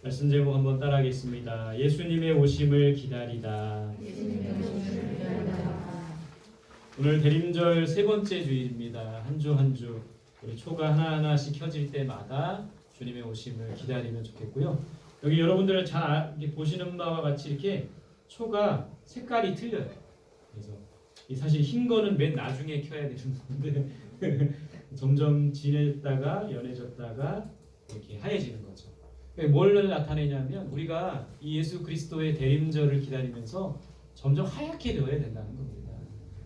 말씀 제목 한번 따라하겠습니다. 예수님의 오심을 기다리다. 오늘 대림절 세 번째 주일입니다. 한 주 한 주 우리 초가 하나하나씩 켜질 때마다 주님의 오심을 기다리면 좋겠고요. 여기 여러분들 잘 보시는 바와 같이 이렇게 초가 색깔이 틀려요. 그래서 사실 흰 거는 맨 나중에 켜야 되는 건데 점점 진해졌다가 연해졌다가 이렇게 하얘지는 거죠. 뭘 나타내냐면 우리가 이 예수 그리스도의 대림절을 기다리면서 점점 하얗게 되어야 된다는 겁니다.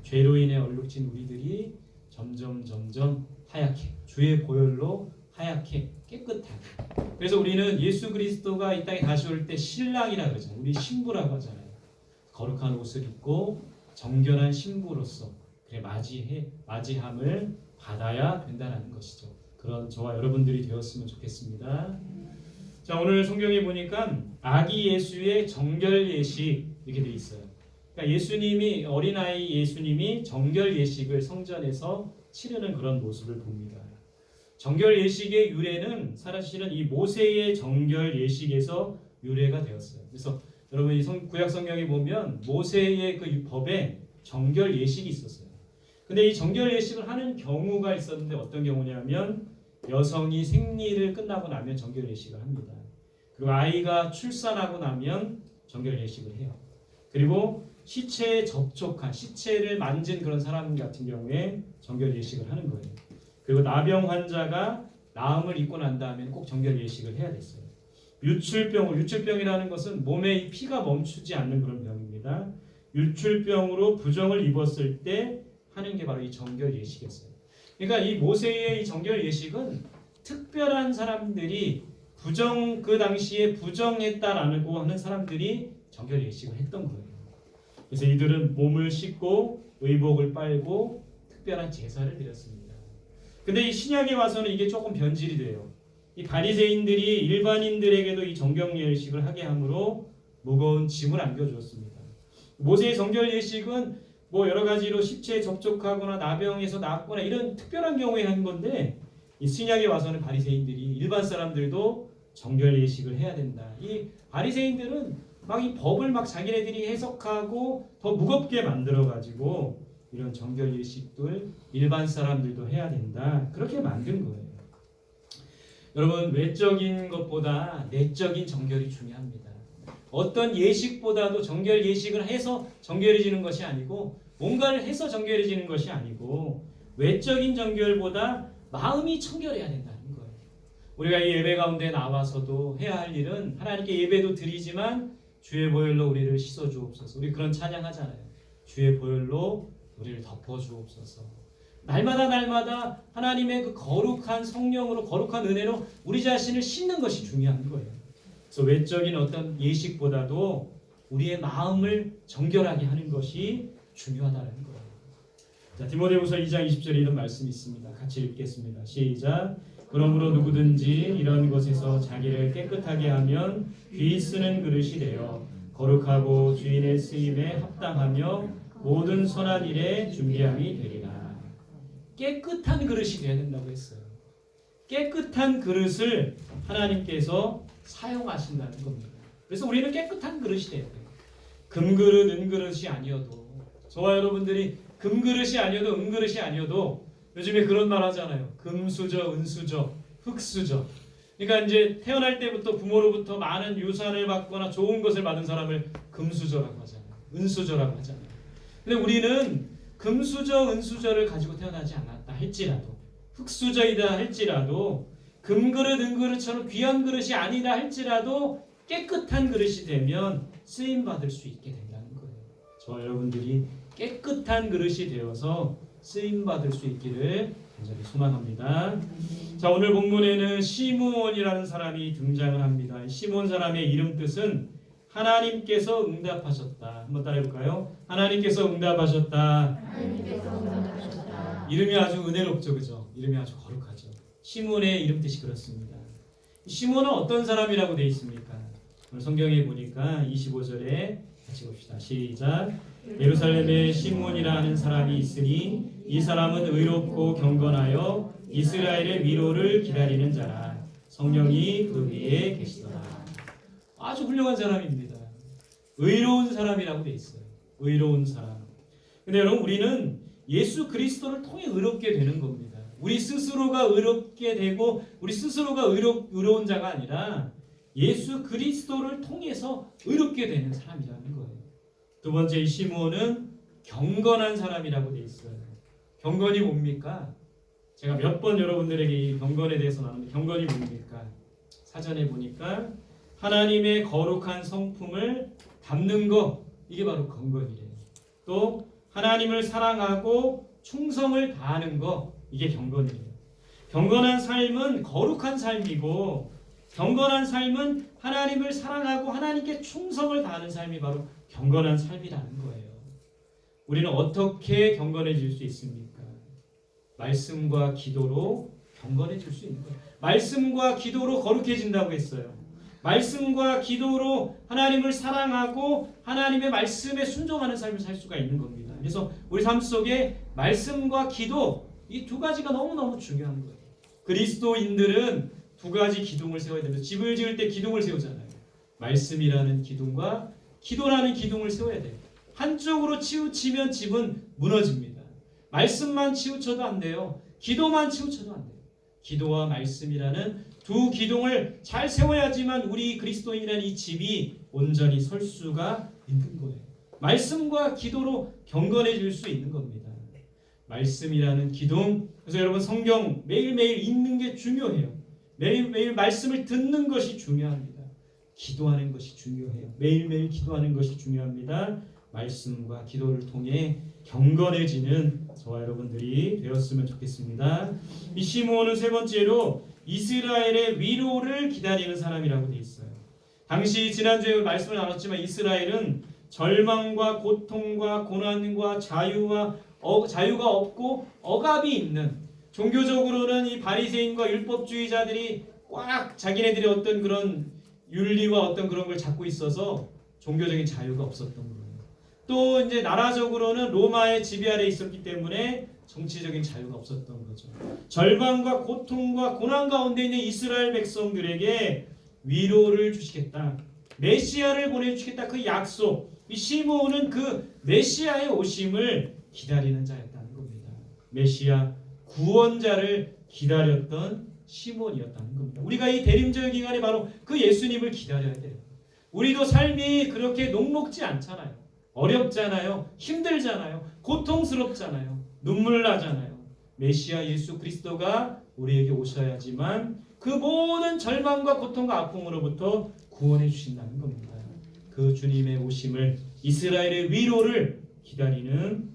죄로 인해 얼룩진 우리들이 점점 하얗게, 주의 보혈로 하얗게 깨끗하게. 그래서 우리는 예수 그리스도가 이 땅에 다시 올 때 신랑이라고 하잖아요. 우리 신부라고 하잖아요. 거룩한 옷을 입고 정결한 신부로서 그래 맞이함을 받아야 된다는 것이죠. 그런 저와 여러분들이 되었으면 좋겠습니다. 자, 오늘 성경에 보니까 아기 예수의 정결 예식 이렇게 돼 있어요. 그러니까 예수님이 어린아이 예수님이 정결 예식을 성전에서 치르는 그런 모습을 봅니다. 정결 예식의 유래는 사실은 이 모세의 정결 예식에서 유래가 되었어요. 그래서 여러분 이 구약 성경에 보면 모세의 그 법에 정결 예식이 있었어요. 근데 이 정결 예식을 하는 경우가 있었는데 어떤 경우냐면 여성이 생리를 끝나고 나면 정결 예식을 합니다. 그리고 아이가 출산하고 나면 정결 예식을 해요. 그리고 시체에 접촉한, 시체를 만진 그런 사람 같은 경우에 정결 예식을 하는 거예요. 그리고 나병 환자가 나음을 입고 난 다음에 꼭 정결 예식을 해야 됐어요. 유출병이라는 것은 몸에 이 피가 멈추지 않는 그런 병입니다. 유출병으로 부정을 입었을 때 하는 게 바로 이 정결 예식이었어요. 그러니까 이 모세의 이 정결 예식은 특별한 사람들이 그 당시에 부정했다라고 하는 사람들이 정결 예식을 했던 거예요. 그래서 이들은 몸을 씻고 의복을 빨고 특별한 제사를 드렸습니다. 근데 이 신약에 와서는 이게 조금 변질이 돼요. 이 바리새인들이 일반인들에게도 이 정결 예식을 하게 함으로 무거운 짐을 안겨주었습니다. 모세의 정결 예식은 여러 가지로 시체에 접촉하거나 나병에서 낫거나 이런 특별한 경우에 한 건데 이 신약에 와서는 바리새인들이 일반 사람들도 정결 예식을 해야 된다. 이 바리새인들은 막 이 법을 막 자기네들이 해석하고 더 무겁게 만들어 가지고 이런 정결 예식들 일반 사람들도 해야 된다. 그렇게 만든 거예요. 여러분 외적인 것보다 내적인 정결이 중요합니다. 어떤 예식보다도 정결 예식을 해서 정결해지는 것이 아니고 뭔가를 해서 정결해지는 것이 아니고 외적인 정결보다 마음이 청결해야 된다는 거예요. 우리가 이 예배 가운데 나와서도 해야 할 일은 하나님께 예배도 드리지만 주의 보혈로 우리를 씻어 주옵소서. 우리 그런 찬양하잖아요. 주의 보혈로 우리를 덮어 주옵소서. 날마다 하나님의 그 거룩한 성령으로 거룩한 은혜로 우리 자신을 씻는 것이 중요한 거예요. 그래서 외적인 어떤 예식보다도 우리의 마음을 정결하게 하는 것이 중요하다는 거예요. 자, 디모데후서 2장 20절에 이런 말씀이 있습니다. 같이 읽겠습니다. 시작. 그러므로 누구든지 이런 것에서 자기를 깨끗하게 하면 귀 쓰는 그릇이 되어 거룩하고 주인의 쓰임에 합당하며 모든 선한 일에 준비함이 되리라. 깨끗한 그릇이 되어야 된다고 했어요. 깨끗한 그릇을 하나님께서 사용하신다는 겁니다. 그래서 우리는 깨끗한 그릇이 돼야 돼요. 금그릇, 은그릇이 아니어도 저와 여러분들이 금그릇이 아니어도 은그릇이 아니어도 요즘에 그런 말 하잖아요. 금수저, 은수저, 흙수저. 그러니까 이제 태어날 때부터 부모로부터 많은 유산을 받거나 좋은 것을 받은 사람을 금수저라고 하잖아요. 은수저라고 하잖아요. 근데 우리는 금수저, 은수저를 가지고 태어나지 않았다 할지라도 흙수저이다 할지라도 금그릇, 은그릇처럼 귀한 그릇이 아니다 할지라도 깨끗한 그릇이 되면 쓰임받을 수 있게 된다는 거예요. 저와 여러분들이 깨끗한 그릇이 되어서 쓰임받을 수 있기를 간절히 소망합니다. 자, 오늘 본문에는 시므온이라는 사람이 등장을 합니다. 시므온 사람의 이름 뜻은 하나님께서 응답하셨다. 한번 따라해볼까요? 하나님께서 응답하셨다. 이름이 아주 은혜롭죠, 그죠? 이름이 아주 거룩하죠. 시므온의 이름 뜻이 그렇습니다. 시므온은 어떤 사람이라고 되어 있습니까? 오늘 성경에 보니까 25절에 같이 봅시다. 시작. 예루살렘에 시므온이라 하는 사람이 있으니 이 사람은 의롭고 경건하여 이스라엘의 위로를 기다리는 자라. 성령이 그 위에 계시더라. 아주 훌륭한 사람입니다. 의로운 사람이라고 돼 있어요. 의로운 사람. 근데 여러분 우리는 예수 그리스도를 통해 의롭게 되는 겁니다. 우리 스스로가 의롭게 되고 우리 스스로가 의로운 자가 아니라 예수 그리스도를 통해서 의롭게 되는 사람이라는 거예요. 두 번째 이 시므온은 경건한 사람이라고 돼 있어요. 경건이 뭡니까? 제가 몇 번 여러분들에게 이 경건에 대해서 나누는데 경건이 뭡니까? 사전에 보니까 하나님의 거룩한 성품을 담는 거, 이게 바로 경건이래요. 또 하나님을 사랑하고 충성을 다하는 거, 이게 경건이에요. 경건한 삶은 거룩한 삶이고 경건한 삶은 하나님을 사랑하고 하나님께 충성을 다하는 삶이 바로 경건한 삶이라는 거예요. 우리는 어떻게 경건해질 수 있습니까? 말씀과 기도로 경건해질 수 있는 거예요. 말씀과 기도로 거룩해진다고 했어요. 말씀과 기도로 하나님을 사랑하고 하나님의 말씀에 순종하는 삶을 살 수가 있는 겁니다. 그래서 우리 삶 속에 말씀과 기도, 이 두 가지가 너무너무 중요한 거예요. 그리스도인들은 두 가지 기둥을 세워야 됩니다. 집을 지을 때 기둥을 세우잖아요. 말씀이라는 기둥과 기도라는 기둥을 세워야 돼요. 한쪽으로 치우치면 집은 무너집니다. 말씀만 치우쳐도 안 돼요. 기도만 치우쳐도 안 돼요. 기도와 말씀이라는 두 기둥을 잘 세워야지만 우리 그리스도인이라는 이 집이 온전히 설 수가 있는 거예요. 말씀과 기도로 경건해질 수 있는 겁니다. 말씀이라는 기둥. 그래서 여러분 성경 매일매일 읽는 게 중요해요. 매일매일 말씀을 듣는 것이 중요합니다. 기도하는 것이 중요해요. 매일매일 기도하는 것이 중요합니다. 말씀과 기도를 통해 경건해지는 저와 여러분들이 되었으면 좋겠습니다. 이 시므온은 세 번째로 이스라엘의 위로를 기다리는 사람이라고 되어 있어요. 당시 지난주에 말씀을 나눴지만 이스라엘은 절망과 고통과 고난과 자유가 없고 억압이 있는, 종교적으로는 이 바리새인과 율법주의자들이 꽉 자기네들의 어떤 그런 윤리와 어떤 그런 걸 잡고 있어서 종교적인 자유가 없었던 거예요. 또 이제 나라적으로는 로마의 지배 아래 있었기 때문에 정치적인 자유가 없었던 거죠. 절망과 고통과 고난 가운데 있는 이스라엘 백성들에게 위로를 주시겠다, 메시아를 보내주시겠다, 그 약속, 이 시므온은 그 메시아의 오심을 기다리는 자였다는 겁니다. 메시아 구원자를 기다렸던 시므온이었다는 겁니다. 우리가 이 대림절 기간에 바로 그 예수님을 기다려야 돼요. 우리도 삶이 그렇게 녹록지 않잖아요. 어렵잖아요. 힘들잖아요. 고통스럽잖아요. 눈물 나잖아요. 메시아 예수 그리스도가 우리에게 오셔야지만 그 모든 절망과 고통과 아픔으로부터 구원해 주신다는 겁니다. 그 주님의 오심을, 이스라엘의 위로를 기다리는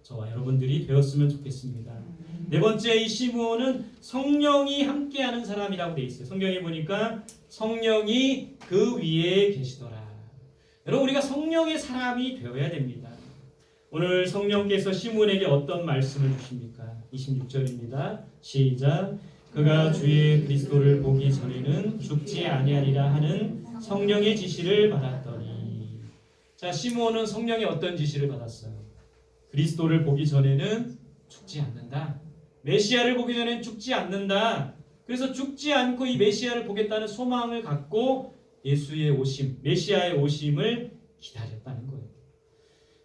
저와 여러분들이 되었으면 좋겠습니다. 네 번째, 이 시므온은 성령이 함께하는 사람이라고 되어 있어요. 성경에 보니까 성령이 그 위에 계시더라. 여러분, 우리가 성령의 사람이 되어야 됩니다. 오늘 성령께서 시므온에게 어떤 말씀을 주십니까? 26절입니다. 시작. 그가 주의 그리스도를 보기 전에는 죽지 아니하리라 하는 성령의 지시를 받았더니. 자, 시므온은 성령의 어떤 지시를 받았어요? 그리스도를 보기 전에는 죽지 않는다. 메시아를 보기 전에는 죽지 않는다. 그래서 죽지 않고 이 메시아를 보겠다는 소망을 갖고 예수의 오심, 메시아의 오심을 기다렸다는 거예요.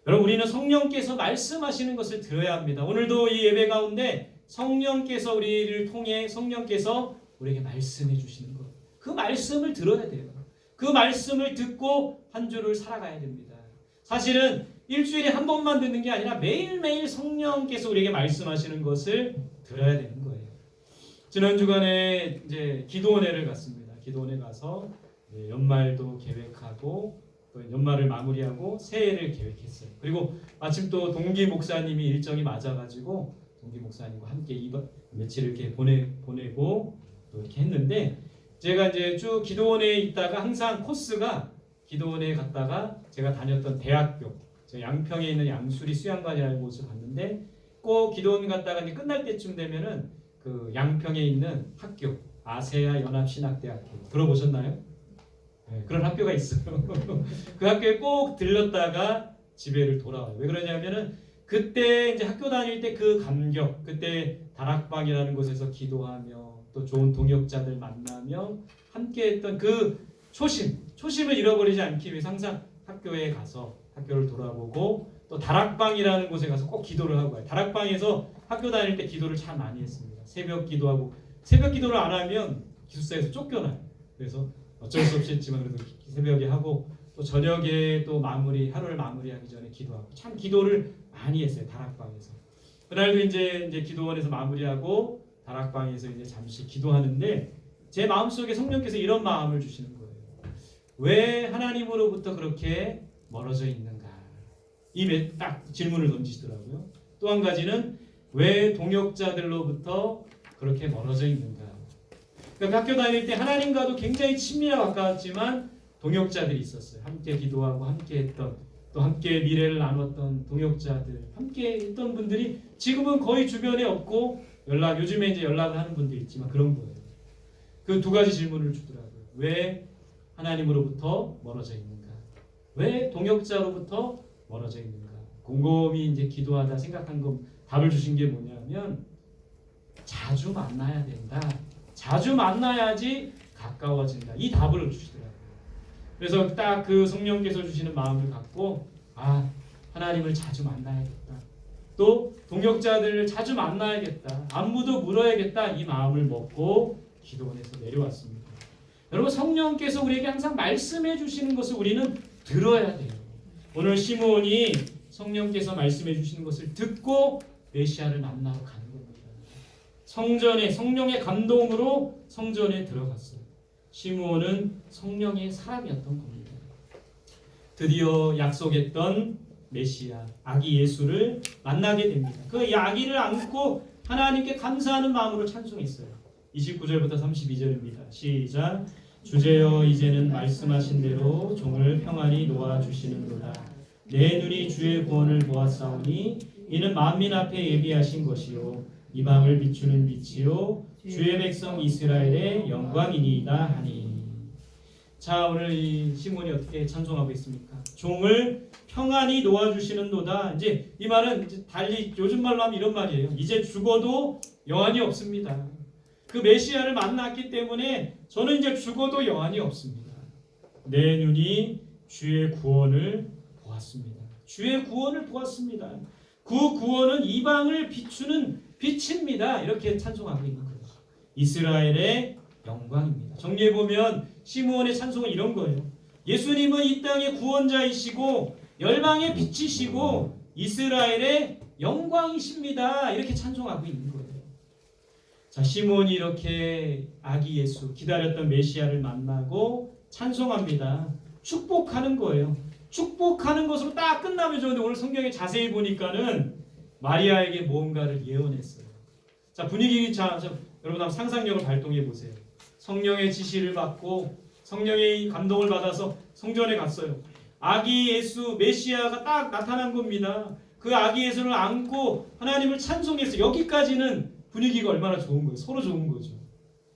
여러분, 우리는 성령께서 말씀하시는 것을 들어야 합니다. 오늘도 이 예배 가운데 성령께서 우리를 통해 성령께서 우리에게 말씀해 주시는 것, 그 말씀을 들어야 돼요. 그 말씀을 듣고 한 주를 살아가야 됩니다. 사실은 일주일에 한 번만 듣는 게 아니라 매일매일 성령께서 우리에게 말씀하시는 것을 들어야 되는 거예요. 지난 주간에 이제 기도원회를 갔습니다. 기도원회 가서 연말도 계획하고 또 연말을 마무리하고 새해를 계획했어요. 그리고 마침 또 동기 목사님이 일정이 맞아가지고 동기 목사님과 함께 며칠을 이렇게 보내고 또 이렇게 했는데, 제가 이제 쭉 기도원에 있다가 항상 코스가, 기도원에 갔다가 제가 다녔던 대학교, 저 양평에 있는 양수리 수양관이라는 곳을 갔는데, 꼭 기도원 갔다가 이제 끝날 때쯤 되면은 그 양평에 있는 학교, 아세아 연합신학대학교 들어보셨나요? 네, 그런 학교가 있어요. 그 학교에 꼭 들렀다가 집에를 돌아와요. 왜 그러냐면은 그때 이제 학교 다닐 때 그 감격, 그때 다락방이라는 곳에서 기도하며 또 좋은 동역자들 만나며 함께했던 그 초심 초심을 잃어버리지 않기 위해서 항상 학교에 가서 학교를 돌아보고 또 다락방이라는 곳에 가서 꼭 기도를 하고 가요. 다락방에서 학교 다닐 때 기도를 참 많이 했습니다. 새벽 기도하고 새벽 기도를 안 하면 기숙사에서 쫓겨나요. 그래서 어쩔 수 없이 했지만 그래도 새벽에 하고 또 저녁에 또 하루를 마무리하기 전에 기도하고 참 기도를 많이 했어요. 다락방에서. 그날도 이제 기도원에서 마무리하고 다락방에서 이제 잠시 기도하는데 제 마음속에 성령께서 이런 마음을 주시는 거예요. 왜 하나님으로부터 그렇게 멀어져 있는가? 입에 딱 질문을 던지시더라고요. 또 한 가지는 왜 동역자들로부터 그렇게 멀어져 있는가? 그러니까 학교 다닐 때 하나님과도 굉장히 친밀하고 가까웠지만 동역자들이 있었어요. 함께 기도하고 함께 했던 또 함께 미래를 나눴던 동역자들, 함께 했던 분들이 지금은 거의 주변에 없고 요즘에 이제 연락을 하는 분들이 있지만 그런 거예요. 그 두 가지 질문을 주더라고요. 왜 하나님으로부터 멀어져 있는가? 왜 동역자로부터 멀어져 있는가? 곰곰이 이제 기도하다 생각한 거 답을 주신 게 뭐냐면 자주 만나야 된다. 자주 만나야지 가까워진다. 이 답을 주시더라고요. 그래서 딱 그 성령께서 주시는 마음을 갖고 하나님을 자주 만나야겠다. 또 동역자들을 자주 만나야겠다. 안부도 물어야겠다. 이 마음을 먹고 기도원에서 내려왔습니다. 여러분 성령께서 우리에게 항상 말씀해 주시는 것을 우리는 들어야 돼요. 오늘 시므온이 성령께서 말씀해 주시는 것을 듣고 메시아를 만나러 가는 겁니다. 성령의 감동으로 성전에 들어갔어요. 시므온은 성령의 사람이었던 겁니다. 드디어 약속했던 메시아 아기 예수를 만나게 됩니다. 그 아기를 안고 하나님께 감사하는 마음으로 찬송했어요. 29절부터 32절입니다. 시작. 주제여 이제는 말씀하신 대로 종을 평안히 놓아주시는도다. 내 눈이 주의 구원을 보았사오니 이는 만민 앞에 예비하신 것이요 이방을 비추는 빛이요 주의 백성 이스라엘의 영광이니이다 하니. 자, 오늘 이 시몬이 어떻게 찬송하고 있습니까? 종을 평안히 놓아주시는도다. 이제 이 말은 이제 달리 요즘 말로 하면 이런 말이에요. 이제 죽어도 여한이 없습니다. 그 메시아를 만났기 때문에 저는 이제 죽어도 여한이 없습니다. 내 눈이 주의 구원을 보았습니다. 주의 구원을 보았습니다. 그 구원은 이방을 비추는 빛입니다. 이렇게 찬송하고 있는 거예요. 이스라엘의 영광입니다. 정리해 보면 시므온의 찬송은 이런 거예요. 예수님은 이 땅의 구원자이시고 열방의 빛이시고 이스라엘의 영광이십니다. 이렇게 찬송하고 있는 거예요. 자, 시므온이 이렇게 아기 예수 기다렸던 메시아를 만나고 찬송합니다. 축복하는 거예요. 축복하는 것으로 딱 끝나면 좋은데 오늘 성경에 자세히 보니까는 마리아에게 무언가를 예언했어요. 자, 분위기 여러분 한번 상상력을 발동해 보세요. 성령의 지시를 받고 성령의 감동을 받아서 성전에 갔어요. 아기 예수 메시아가 딱 나타난 겁니다. 그 아기 예수를 안고 하나님을 찬송했어요. 여기까지는 분위기가 얼마나 좋은 거예요. 서로 좋은 거죠.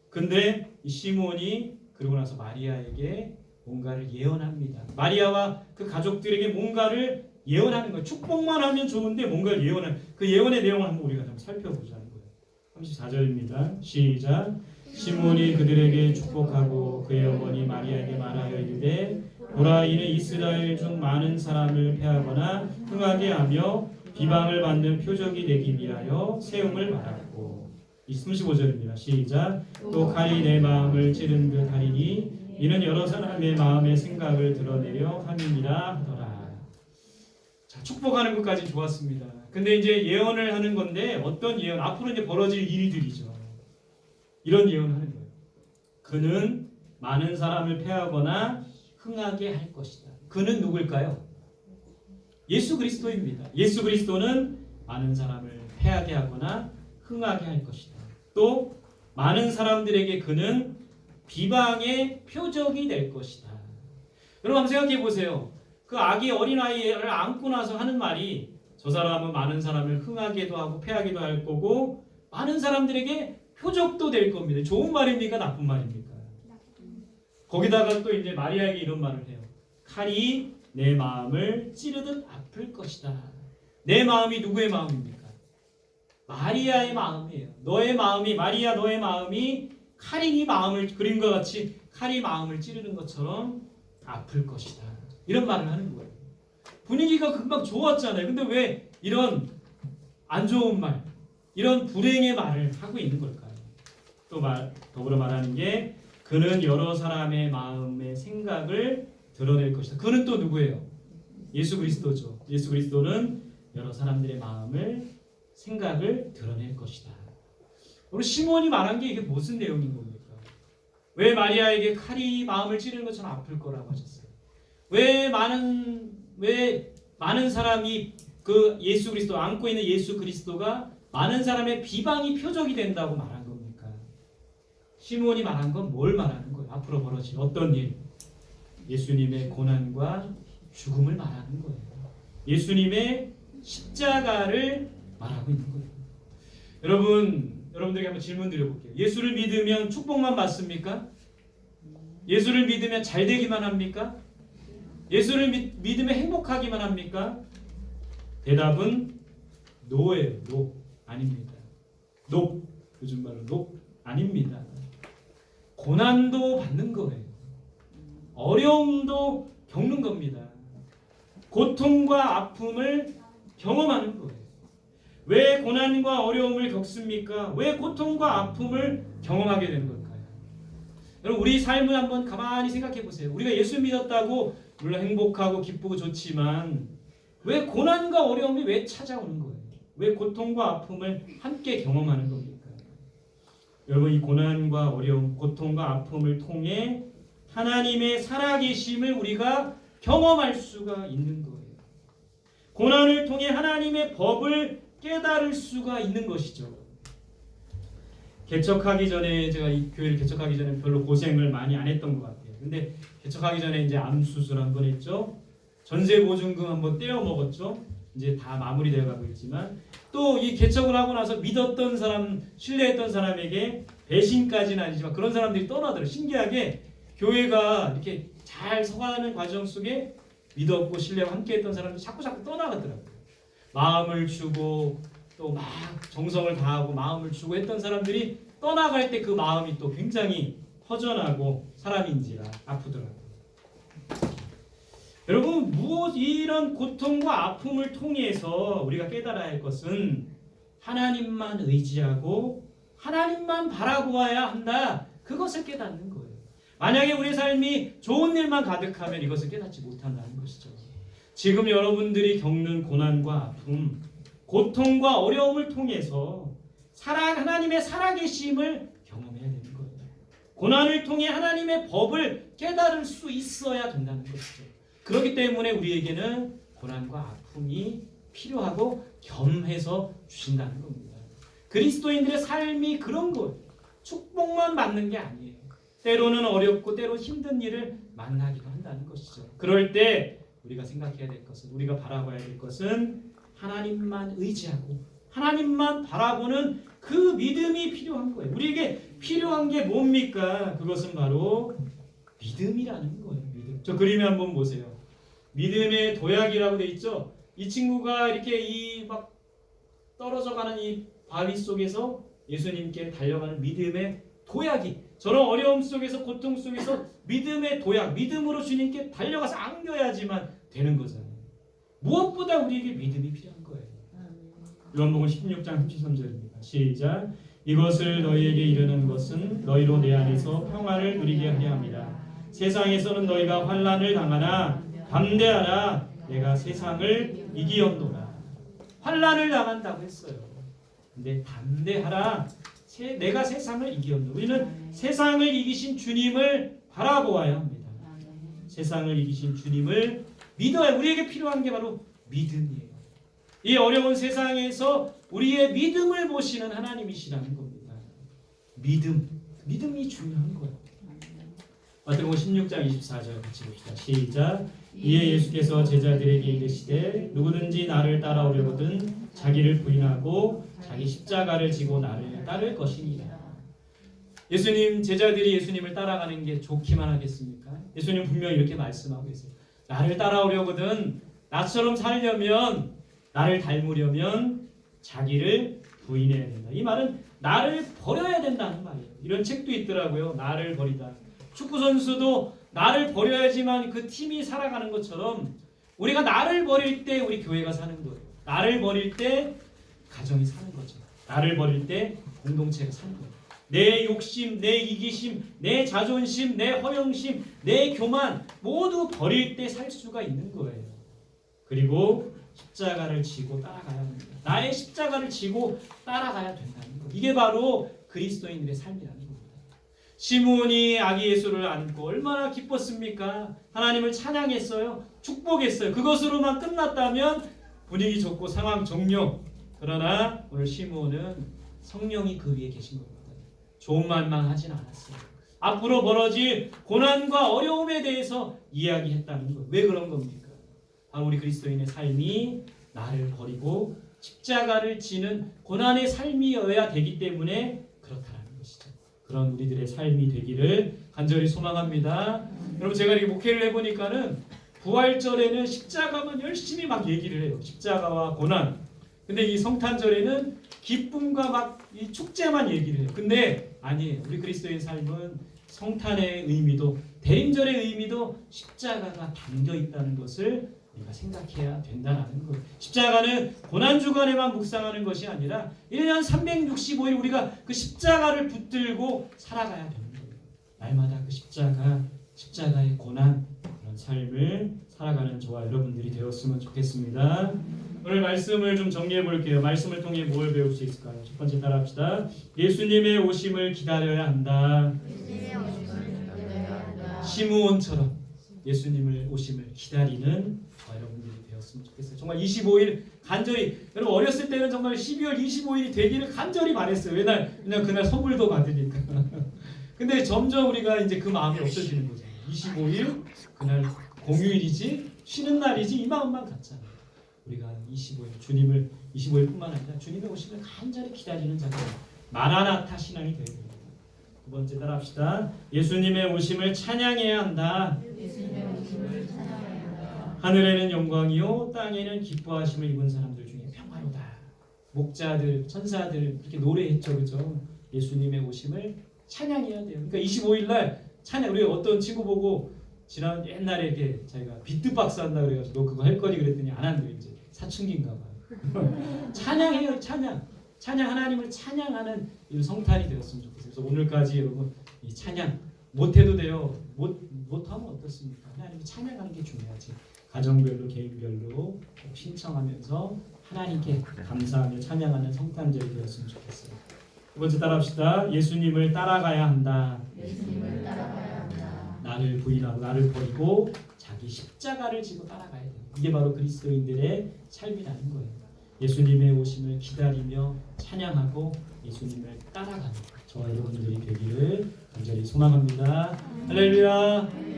근데 이 시므온이 그러고 나서 마리아에게 뭔가를 예언합니다. 마리아와 그 가족들에게 뭔가를 예언하는 거예요. 축복만 하면 좋은데 뭔가를 예언하는 그 예언의 내용을 한번 우리가 좀 살펴보자는 거예요. 34절입니다. 시작. 시므온이 그들에게 축복하고 그의 어머니 마리아에게 말하여 이르되 보라 이는 이스라엘 중 많은 사람을 패하거나 흥하게 하며 비방을 받는 표적이 되기 위하여 세움을 받았고. 35절입니다. 시작. 또 칼이 내 마음을 찌른 듯 하리니 이는 여러 사람의 마음의 생각을 드러내려 함이니라 하더라. 자, 축복하는 것까지 좋았습니다. 근데 이제 예언을 하는 건데 어떤 예언? 앞으로 이제 벌어질 일들이죠. 이런 예언을 하는 거예요. 그는 많은 사람을 패하거나 흥하게 할 것이다. 그는 누굴까요? 예수 그리스도입니다. 예수 그리스도는 많은 사람을 패하게 하거나 흥하게 할 것이다. 또 많은 사람들에게 그는 비방의 표적이 될 것이다. 여러분 한번 생각해 보세요. 그 아기 어린아이를 안고 나서 하는 말이 저 사람은 많은 사람을 흥하게도 하고 패하기도 할 거고 많은 사람들에게 표적도 될 겁니다. 좋은 말입니까? 나쁜 말입니까? 거기다가 또 이제 마리아에게 이런 말을 해요. 칼이 내 마음을 찌르듯 아플 것이다. 내 마음이 누구의 마음입니까? 마리아의 마음이에요. 너의 마음이 마리아 너의 마음이 칼이 네 마음을 그림과 같이 칼이 마음을 찌르는 것처럼 아플 것이다. 이런 말을 하는 거예요. 분위기가 금방 좋았잖아요. 근데 왜 이런 안 좋은 말, 이런 불행의 말을 하고 있는 걸까요? 또 더불어 말하는 게 그는 여러 사람의 마음의 생각을 드러낼 것이다. 그는 또 누구예요? 예수 그리스도죠. 예수 그리스도는 여러 사람들의 마음을 생각을 드러낼 것이다. 우리 시몬이 말한 게 이게 무슨 내용인 겁니까? 왜 마리아에게 칼이 마음을 찌르는 것처럼 아플 거라고 하셨어요? 왜 많은 사람이 그 예수 그리스도 안고 있는 예수 그리스도가 많은 사람의 비방이 표적이 된다고 말한 겁니까? 시몬이 말한 건 뭘 말하는 거예요? 앞으로 벌어질 어떤 일? 예수님의 고난과 죽음을 말하는 거예요. 예수님의 십자가를 말하고 있는 거예요. 여러분들에게 한번 질문 드려볼게요. 예수를 믿으면 축복만 받습니까? 예수를 믿으면 잘 되기만 합니까? 예수를 믿으면 행복하기만 합니까? 대답은 노예요. 노. 아닙니다. 노. 요즘 말로 노. 아닙니다. 고난도 받는 거예요. 어려움도 겪는 겁니다. 고통과 아픔을 경험하는 거예요. 왜 고난과 어려움을 겪습니까? 왜 고통과 아픔을 경험하게 되는 걸까요? 여러분 우리 삶을 한번 가만히 생각해 보세요. 우리가 예수 믿었다고 물론 행복하고 기쁘고 좋지만 왜 고난과 어려움이 왜 찾아오는 거예요? 왜 고통과 아픔을 함께 경험하는 겁니까? 여러분 이 고난과 어려움, 고통과 아픔을 통해 하나님의 살아계심을 우리가 경험할 수가 있는 거예요. 고난을 통해 하나님의 법을 깨달을 수가 있는 것이죠. 개척하기 전에 제가 이 교회를 개척하기 전에 별로 고생을 많이 안 했던 것 같아요. 근데 개척하기 전에 이제 암 수술 한번 했죠. 전세 보증금 한번 떼어 먹었죠. 이제 다 마무리되어 가고 있지만 또 이 개척을 하고 나서 믿었던 사람, 신뢰했던 사람에게 배신까지는 아니지만 그런 사람들이 떠나더라고요. 신기하게 교회가 이렇게 잘 서가는 과정 속에 믿었고 신뢰와 함께했던 사람들이 자꾸 떠나가더라고요. 마음을 주고 또 막 정성을 다하고 마음을 주고 했던 사람들이 떠나갈 때 그 마음이 또 굉장히 허전하고 사람인지라 아프더라고요. 여러분 이런 고통과 아픔을 통해서 우리가 깨달아야 할 것은 하나님만 의지하고 하나님만 바라보아야 한다. 그것을 깨닫는 거예요. 만약에 우리 삶이 좋은 일만 가득하면 이것을 깨닫지 못한다는 것이죠. 지금 여러분들이 겪는 고난과 아픔, 고통과 어려움을 통해서 하나님의 살아계심을 경험해야 되는 거예요. 고난을 통해 하나님의 법을 깨달을 수 있어야 된다는 것이죠. 그렇기 때문에 우리에게는 고난과 아픔이 필요하고 겸해서 주신다는 겁니다. 그리스도인들의 삶이 그런 거예요. 축복만 받는 게 아니에요. 때로는 어렵고 때로는 힘든 일을 만나기도 한다는 것이죠. 그럴 때 우리가 생각해야 될 것은, 우리가 바라봐야 될 것은 하나님만 의지하고 하나님만 바라보는 그 믿음이 필요한 거예요. 우리에게 필요한 게 뭡니까? 그것은 바로 믿음이라는 거예요. 믿음. 저 그림에 한번 보세요. 믿음의 도약이라고 돼 있죠. 이 친구가 이렇게 이 막 떨어져가는 이 바위 속에서 예수님께 달려가는 믿음의 도약이, 저런 어려움 속에서 고통 속에서 믿음의 도약, 믿음으로 주님께 달려가서 안겨야지만 되는 거잖아요. 무엇보다 우리에게 믿음이 필요한 거예요. 요한복음 16장 33절입니다. 시작. 이것을 너희에게 이르는 것은 너희로 내 안에서 평화를 누리게 하려 함이라. 세상에서는 너희가 환난을 당하나 담대하라. 내가 세상을 이기었노라. 환난을 당한다고 했어요. 근데 담대하라. 내가 세상을 이기었노라. 우리는 세상을 이기신 주님을 바라보아야 합니다. 세상을 이기신 주님을 믿어야, 우리에게 필요한 게 바로 믿음이에요. 이 어려운 세상에서 우리의 믿음을 보시는 하나님이시라는 겁니다. 믿음이 중요한 거예요. 마태복음 16장 24절 같이 봅시다. 시작. 이에 예수께서 제자들에게 이르시되 누구든지 나를 따라오려거든 자기를 부인하고 자기 십자가를 지고 나를 따를 것이니라. 예수님, 제자들이 예수님을 따라가는 게 좋기만 하겠습니까? 예수님 분명히 이렇게 말씀하고 계세요. 나를 따라오려거든, 나처럼 살려면, 나를 닮으려면 자기를 부인해야 된다. 이 말은 나를 버려야 된다는 말이에요. 이런 책도 있더라고요. 나를 버리다. 축구 선수도 나를 버려야지만 그 팀이 살아가는 것처럼 우리가 나를 버릴 때 우리 교회가 사는 거예요. 나를 버릴 때 가정이 사는 거죠. 나를 버릴 때 공동체가 사는 거예요. 내 욕심, 내 이기심, 내 자존심, 내 허영심, 내 교만 모두 버릴 때 살 수가 있는 거예요. 그리고 십자가를 지고 따라가야 합니다. 나의 십자가를 지고 따라가야 된다는 거예요. 이게 바로 그리스도인들의 삶이라는 겁니다. 시므온이 아기 예수를 안고 얼마나 기뻤습니까? 하나님을 찬양했어요. 축복했어요. 그것으로만 끝났다면 분위기 좋고 상황 종료. 그러나 오늘 시므온은 성령이 그 위에 계신 겁니다. 좋은 말만 하진 않았어요. 앞으로 벌어질 고난과 어려움에 대해서 이야기했다는 거예요. 왜 그런 겁니까? 바로 우리 그리스도인의 삶이 나를 버리고 십자가를 지는 고난의 삶이어야 되기 때문에 그렇다는 것이죠. 그런 우리들의 삶이 되기를 간절히 소망합니다. 여러분 제가 이렇게 목회를 해보니까는 부활절에는 십자가만 열심히 막 얘기를 해요. 십자가와 고난. 근데 이 성탄절에는 기쁨과 막 이 축제만 얘기를 해요. 근데 아니에요. 우리 그리스도인 삶은 성탄의 의미도 대림절의 의미도 십자가가 담겨 있다는 것을 우리가 생각해야 된다는 거예요. 십자가는 고난주간에만 묵상하는 것이 아니라 1년 365일 우리가 그 십자가를 붙들고 살아가야 되는 거예요. 날마다 그 십자가의 고난 그런 삶을 살아가는 저와 여러분들이 되었으면 좋겠습니다. 오늘 말씀을 좀 정리해 볼게요. 말씀을 통해 뭘 배울 수 있을까요? 첫 번째 따라합시다. 예수님의 오심을 기다려야 한다. 시므온처럼 예수님을 오심을 기다리는 저와 여러분들이 되었으면 좋겠어요. 정말 25일 간절히 여러분 어렸을 때는 정말 12월 25일이 되기를 간절히 바랬어요. 왜냐면 그날 선물도 받으니까. 근데 점점 우리가 이제 그 마음이 없어지는 거죠. 25일 그날 공휴일이지 쉬는 날이지 이 마음만 갖잖아요. 우리가 25일 주님을 25일뿐만 아니라 주님의 오심을 간절히 기다리는 자가 마라나타 신앙이 되어야 됩니다. 두 번째 따라합시다. 예수님의 오심을 찬양해야 한다. 하늘에는 영광이요 땅에는 기뻐하심을 입은 사람들 중에 평화로다. 목자들, 천사들 이렇게 노래했죠, 그죠? 예수님의 오심을 찬양해야 돼요. 그러니까 25일 날 찬양. 우리 어떤 친구 보고 지난 옛날에 이렇게 자기가 비트박스 한다 그래가지고 너 그거 할 거니 그랬더니 안 한대요. 이제 사춘기인가 봐요. 찬양해요, 찬양. 하나님을 찬양하는 이 성탄이 되었으면 좋겠어요. 그래서 오늘까지 여러분 이 찬양 못해도 돼요. 못하면 어떻습니까? 하나님을 찬양하는 게 중요하지. 가정별로 개인별로 꼭 신청하면서 하나님께 감사하며 찬양하는 성탄절이 되었으면 좋겠어요. 두 번째 따라합시다. 예수님을 따라가야 한다. 나를 부인하고 나를 버리고 자기 십자가를 지고 따라가야 돼요. 이게 바로 그리스도인들의 삶이라는 거예요. 예수님의 오심을 기다리며 찬양하고 예수님을 따라가는 저와 여러분들이 되기를 간절히 소망합니다. 할렐루야.